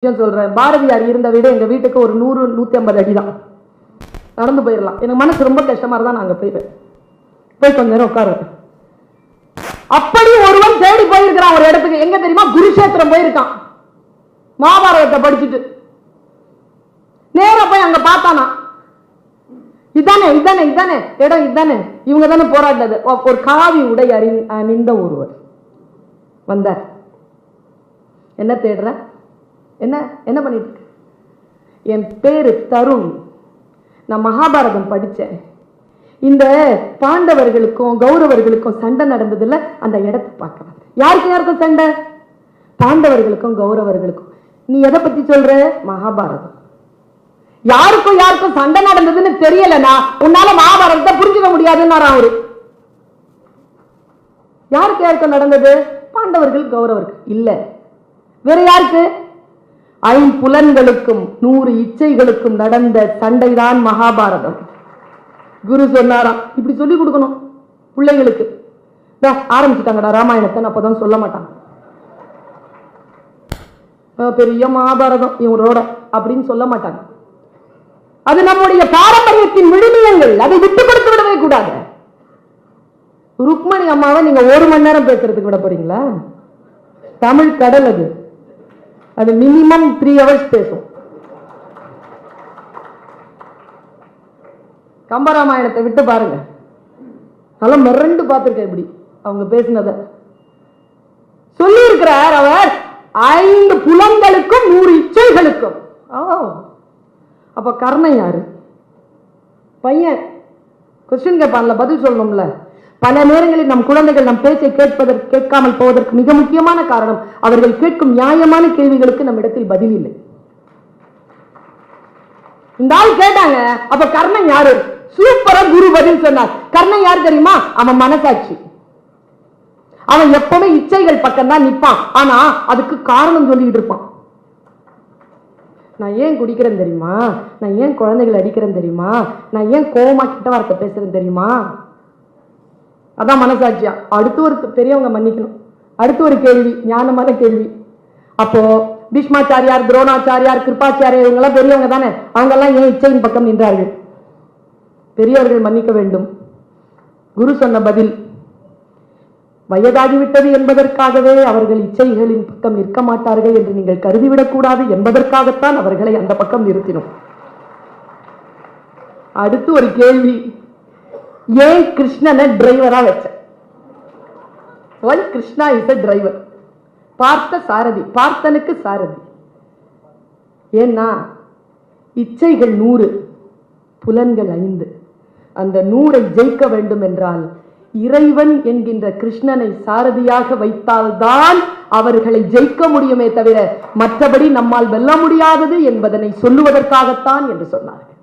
சொல்றேன். பாரதியார் இருந்த வீடு எங்க வீட்டுக்கு ஒரு 100-150 அடி தான். நடந்து போயிடலாம். எனக்கு மனசு ரொம்ப கஷ்டமா இருந்தா நாங்க போய் கொஞ்ச நேரம் உட்காருவேன். அப்படி ஒருவன் தேடி போயிருக்கிறான் ஒரு இடத்துக்கு. எங்க தெரியுமா? குருஷேத்திரம் போயிருக்கான். மகாபாரதத்தை படிச்சுட்டு நேரா போய் அங்க பார்த்தானா, இதானே இதானே இதானே இடம், இதானே இவங்க தானே போராடினது. ஒரு காவி உடை அணிந்த ஒருவர் வந்தார். என்ன தேடுற? என்ன என்ன பண்ணிட்டு இருக்கு? என் பேரு தருண். நான் மகாபாரதம் படித்தேன். இந்த பாண்டவர்களுக்கும் கௌரவர்களுக்கும் சண்டை நடந்ததுல அந்த இடத்தை பார்க்கலாம். யாருக்கும் சண்டை? பாண்டவர்களுக்கும் கௌரவர்களுக்கும். நீ எதை பத்தி சொல்ற? மகாபாரதம். யாருக்கும் சண்டை நடந்ததுன்னு தெரியலனா உன்னால மகாபாரதத்தை புரிஞ்சுக்க முடியாதுன்னு அவரு. யாருக்கும் நடந்தது? பாண்டவர்கள் கௌரவர்கள் இல்ல, வேற யாருக்கு? 5 புலன்களுக்கும் 100 இச்சைகளுக்கும் நடந்த சண்டைதான் மகாபாரதம். குரு சொன்னாராம், இப்படி சொல்லி கொடுக்கணும் பிள்ளைகளுக்கு. ஆரம்பிச்சுட்டாங்கடா ராமாயணத்தை, அப்பதான் சொல்ல மாட்டாங்க பெரிய மகாபாரதம் இவரோட அப்படின்னு சொல்ல மாட்டாங்க. அது நம்முடைய பாரம்பரியத்தின் விழுமியங்கள், அதை விட்டு கொடுத்து விடவே கூடாது. ருக்மணி அம்மாவை நீங்க 1 மணி நேரம் பேசுறதுக்கு விட போறீங்களா? தமிழ் கடல் அது. அது மினிமம் 3 hours பேசும். கம்பராமாயணத்தை விட்டு பாருங்க, நல்லா மிரண்டு பார்த்திருக்க. இப்படி அவங்க பேசினத சொல்லி இருக்கிறார் அவர். 5 புலன்களுக்கும் 100 இச்சைகளுக்கும். அப்ப கர்ணன் யாரு? பையன் கொஸ்டின் கேட்பான்ல, பதில் சொல்லணும்ல. பல நேரங்களில் நம் குழந்தைகள் நம் பேச்சை கேட்காமல் போவதற்கு மிக முக்கியமான காரணம் அவர்கள் கேட்கும் நியாயமான கேள்விகளுக்கு நம் இடத்தில் பதில் இல்லை. இந்த ஆள் கேட்டாங்க, அப்ப கர்ணன் யாரு? சூப்பரா குரு பதில் சொன்னார். கர்ணன் யாரு தெரியுமா? அவன் மனசாட்சி. அவன் எப்பவுமே இச்சைகள் பக்கம் தான் நிற்பான். ஆனா அதுக்கு காரணம் சொல்லிட்டு இருப்பான். நான் ஏன் குடிக்கிறேன் தெரியுமா? நான் ஏன் குழந்தைகளை அடிக்கிறேன் தெரியுமா? நான் ஏன் கோவமா கிட்ட வார்த்தை பேசுறேன் தெரியுமா? அதான் மனசாட்சியா. அடுத்து ஒரு பெரியவங்க மன்னிக்கணும், அடுத்து ஒரு கேள்வி, ஞானமான கேள்வி. அப்போ பீஷ்மாச்சாரியார், துரோணாச்சாரியார், கிருபாச்சாரியார் இவங்க எல்லாம் பெரியவங்க தானே. அவங்க எல்லாம் ஏன் இச்சையின் பக்கம் நின்றார்கள்? பெரியவர்கள் மன்னிக்க வேண்டும். குரு சொன்ன பதில், வயதாகிவிட்டது என்பதற்காகவே அவர்கள் இச்சைகளின் பக்கம் நிற்க மாட்டார்கள் என்று நீங்கள் கருதிவிடக் கூடாது என்பதற்காகத்தான் அவர்களை அந்த பக்கம் நிறுத்தினோம். அடுத்து ஒரு கேள்வி, ஏன் கிருஷ்ணனை டிரைவரா வச்ச? Krishna is a driver. பார்த்த சாரதி, பார்த்தனுக்கு சாரதி. ஏன்னா இச்சைகள் 100, புலன்கள் 5. அந்த 100ஐ ஜெயிக்க வேண்டும் என்றால் இறைவன் என்கின்ற கிருஷ்ணனை சாரதியாக வைத்தால்தான் அவர்களை ஜெயிக்க முடியுமே தவிர மற்றபடி நம்மால் வெல்ல முடியாதது என்பதனை சொல்லுவதற்காகத்தான் என்று சொன்னார்கள்.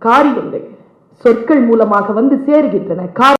காரியங்கள் சொற்கள் மூலமாக வந்து சேர்கின்றன.